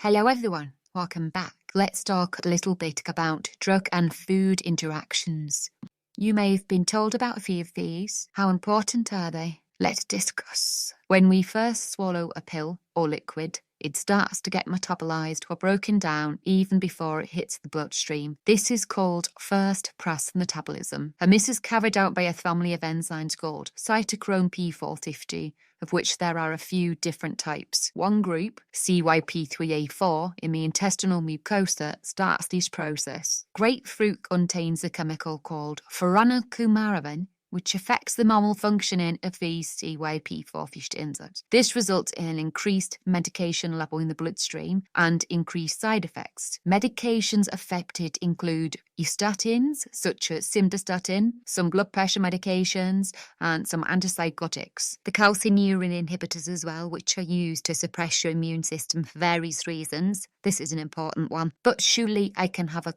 Hello everyone, welcome back. Let's talk a little bit about drug and food interactions. You may have been told about a few of these. How important are they? Let's discuss. When we first swallow a pill or liquid, it starts to get metabolized or broken down even before it hits the bloodstream. This is called first-pass metabolism, and this is carried out by a family of enzymes called cytochrome P450, of which there are a few different types. One group, CYP3A4, in the intestinal mucosa, starts this process. Grapefruit contains a chemical called furanocoumarine, which affects the normal functioning of these CYP450 enzymes. This results in an increased medication level in the bloodstream and increased side effects. Medications affected include statins, such as simvastatin, some blood pressure medications, and some antipsychotics. The calcineurin inhibitors as well, which are used to suppress your immune system for various reasons. This is an important one. But surely I can have a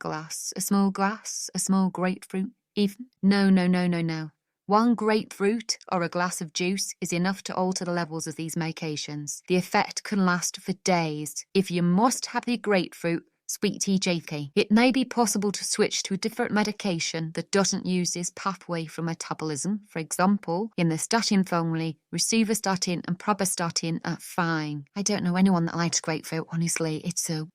small grapefruit even? No. One grapefruit or a glass of juice is enough to alter the levels of these medications. The effect can last for days. If you must have the grapefruit, speak to your GP. It may be possible to switch to a different medication that doesn't use this pathway for metabolism. For example, in the statin family, rosuvastatin and pravastatin are fine. I don't know anyone that likes grapefruit, honestly. It's so...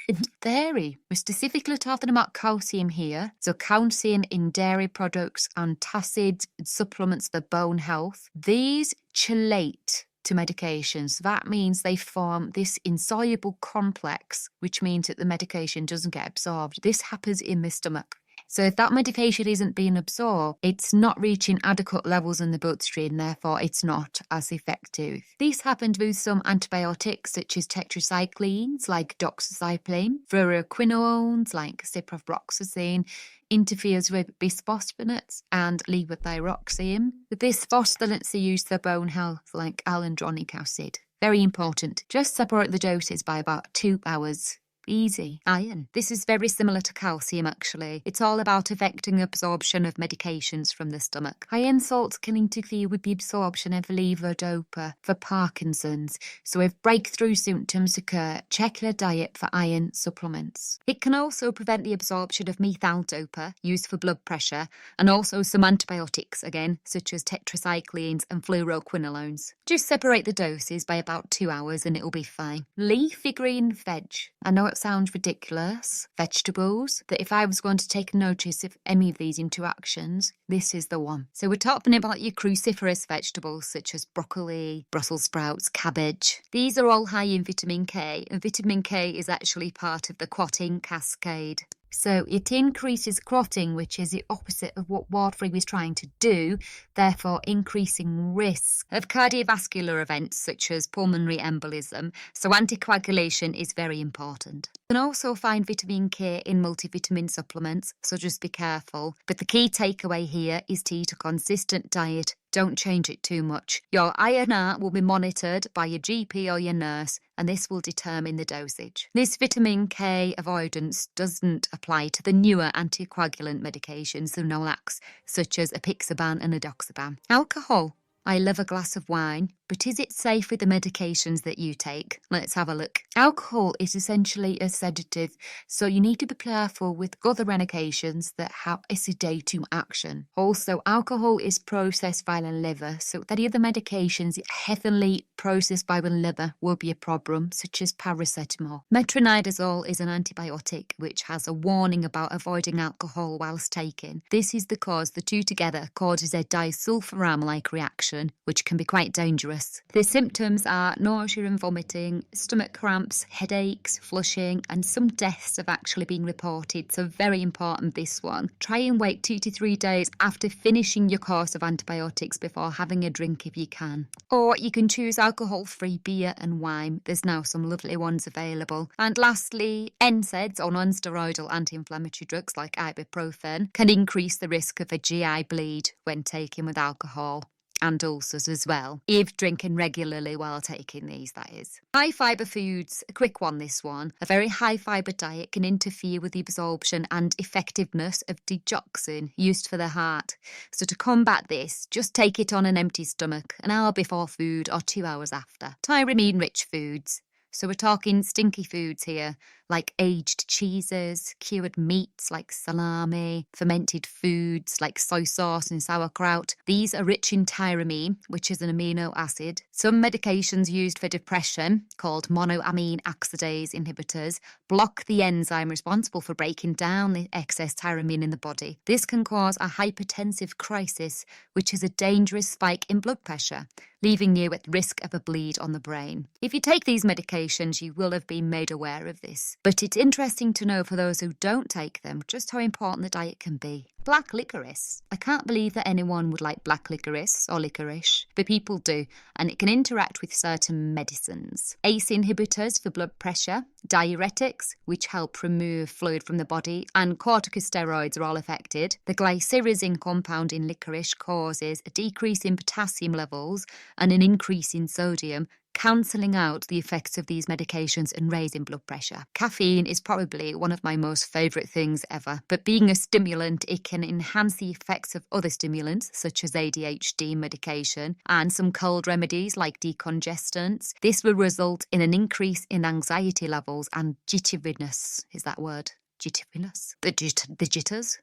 In dairy, we're specifically talking about calcium here. So calcium in dairy products, antacids, supplements for bone health. These chelate to medications. That means they form this insoluble complex, which means that the medication doesn't get absorbed. This happens in the stomach. So if that medication isn't being absorbed, it's not reaching adequate levels in the bloodstream, therefore it's not as effective. These happened with some antibiotics such as tetracyclines like doxycycline, fluoroquinolones like ciprofloxacin, interferes with bisphosphonates and levothyroxine. The bisphosphonates are used for bone health like alendronic acid. Very important. Just separate the doses by about 2 hours. Easy. Iron. This is very similar to calcium actually. It's all about affecting absorption of medications from the stomach. Iron salts can interfere with the absorption of levodopa for Parkinson's. So if breakthrough symptoms occur, check your diet for iron supplements. It can also prevent the absorption of methyl-dopa used for blood pressure and also some antibiotics again, such as tetracyclines and fluoroquinolones. Just separate the doses by about 2 hours and it'll be fine. Leafy green veg. I know it sounds ridiculous. Vegetables, that if I was going to take notice of any of these interactions, this is the one. So we're talking about your cruciferous vegetables such as broccoli, Brussels sprouts, cabbage. These are all high in vitamin K, and vitamin K is actually part of the clotting cascade. So it increases clotting, which is the opposite of what warfarin was trying to do, therefore increasing risk of cardiovascular events such as pulmonary embolism. So anticoagulation is very important. You can also find vitamin K in multivitamin supplements, so just be careful. But the key takeaway here is to eat a consistent diet. Don't change it too much. Your INR will be monitored by your GP or your nurse, and this will determine the dosage. This vitamin K avoidance doesn't apply to the newer anticoagulant medications, the Nolax, such as apixaban and edoxaban. Alcohol. I love a glass of wine, but is it safe with the medications that you take? Let's have a look. Alcohol is essentially a sedative, so you need to be careful with other medications that have a sedating action. Also, alcohol is processed by the liver, so any of the medications heavily processed by the liver will be a problem, such as paracetamol. Metronidazole is an antibiotic which has a warning about avoiding alcohol whilst taking. This is because the two together causes a disulfiram-like reaction, which can be quite dangerous. The symptoms are nausea and vomiting, stomach cramps, headaches, flushing, and some deaths have actually been reported, so very important this one. Try and wait 2 to 3 days after finishing your course of antibiotics before having a drink if you can. Or you can choose alcohol-free beer and wine. There's now some lovely ones available. And lastly, NSAIDs or non-steroidal anti-inflammatory drugs like ibuprofen can increase the risk of a GI bleed when taken with alcohol. And ulcers as well, if drinking regularly while taking these, that is. High fibre foods, a quick one this one. A very high fibre diet can interfere with the absorption and effectiveness of digoxin used for the heart. So to combat this, just take it on an empty stomach, an hour before food or 2 hours after. Tyramine-rich foods, So we're talking stinky foods here, like aged cheeses, cured meats like salami, fermented foods like soy sauce and sauerkraut. These are rich in tyramine, which is an amino acid. Some medications used for depression, called monoamine oxidase inhibitors, block the enzyme responsible for breaking down the excess tyramine in the body. This can cause a hypertensive crisis, which is a dangerous spike in blood pressure, leaving you at risk of a bleed on the brain. If you take these medications, you will have been made aware of this. But it's interesting to know for those who don't take them just how important the diet can be. Black licorice. I can't believe that anyone would like black licorice or licorice, but people do, and it can interact with certain medicines. ACE inhibitors for blood pressure, diuretics, which help remove fluid from the body, and corticosteroids are all affected. The glycyrrhizin compound in licorice causes a decrease in potassium levels and an increase in sodium, cancelling out the effects of these medications and raising blood pressure. Caffeine is probably one of my most favourite things ever, but being a stimulant, it can enhance the effects of other stimulants, such as ADHD medication and some cold remedies like decongestants. This will result in an increase in anxiety levels and jitteriness. Is that word? Jitteriness? The jitters?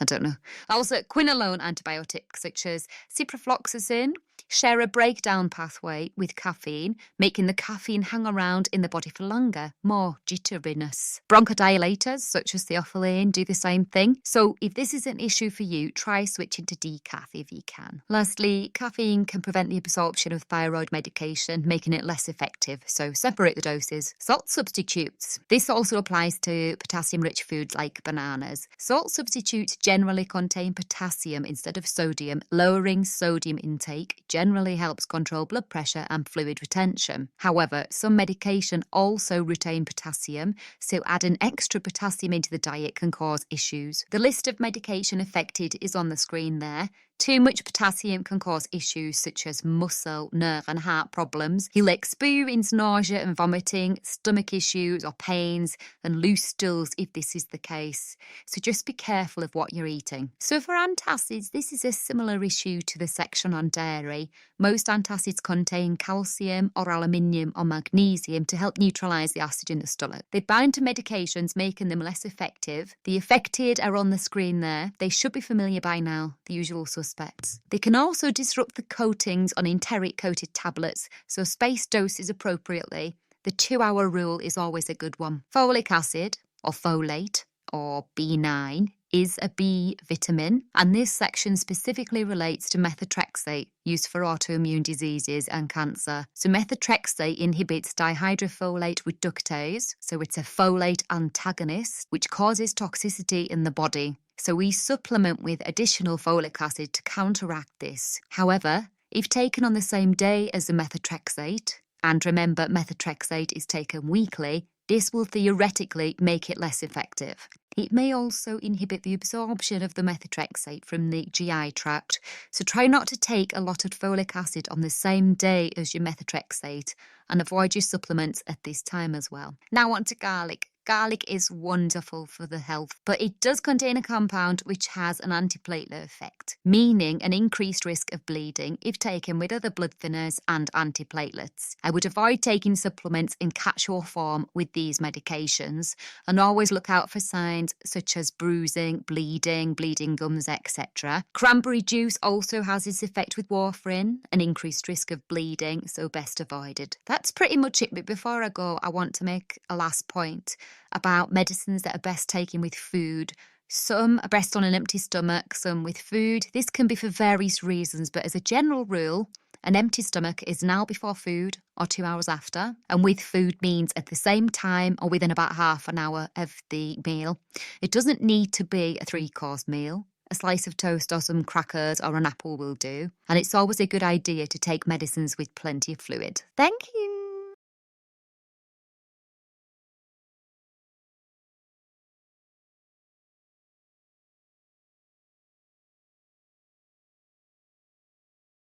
I don't know. Also, quinolone antibiotics such as ciprofloxacin share a breakdown pathway with caffeine, making the caffeine hang around in the body for longer, more jitteriness. Bronchodilators such as theophylline do the same thing. So if this is an issue for you, try switching to decaf if you can. Lastly, caffeine can prevent the absorption of thyroid medication, making it less effective. So separate the doses. Salt substitutes. This also applies to potassium-rich foods like bananas. Salt substitutes generally contain potassium instead of sodium. Lowering sodium intake generally helps control blood pressure and fluid retention. However, some medication also retain potassium, so adding extra potassium into the diet can cause issues. The list of medication affected is on the screen there. Too much potassium can cause issues such as muscle, nerve and heart problems. You'll experience nausea and vomiting, stomach issues or pains and loose stools if this is the case. So just be careful of what you're eating. So for antacids, this is a similar issue to the section on dairy. Most antacids contain calcium or aluminium or magnesium to help neutralise the acid in the stomach. They bind to medications, making them less effective. The affected are on the screen there. They should be familiar by now, the usual suspects. They can also disrupt the coatings on enteric-coated tablets, so space doses appropriately. The 2-hour rule is always a good one. Folic acid, or folate, or B9, is a B vitamin, and this section specifically relates to methotrexate, used for autoimmune diseases and cancer. So methotrexate inhibits dihydrofolate reductase, so it's a folate antagonist, which causes toxicity in the body. So we supplement with additional folic acid to counteract this. However, if taken on the same day as the methotrexate, and remember methotrexate is taken weekly, this will theoretically make it less effective. It may also inhibit the absorption of the methotrexate from the GI tract, so try not to take a lot of folic acid on the same day as your methotrexate and avoid your supplements at this time as well. Now on to garlic. Garlic is wonderful for the health, but it does contain a compound which has an antiplatelet effect, meaning an increased risk of bleeding if taken with other blood thinners and antiplatelets. I would avoid taking supplements in capsule form with these medications and always look out for signs such as bruising, bleeding gums, etc. Cranberry juice also has this effect with warfarin, an increased risk of bleeding, so best avoided. That's pretty much it, but before I go, I want to make a last point about medicines that are best taken with food. Some are best on an empty stomach, some with food. This can be for various reasons, but as a general rule, an empty stomach is an hour before food or 2 hours after, and with food means at the same time or within about half an hour of the meal. It doesn't need to be a 3-course meal. A slice of toast or some crackers or an apple will do. And it's always a good idea to take medicines with plenty of fluid. Thank you.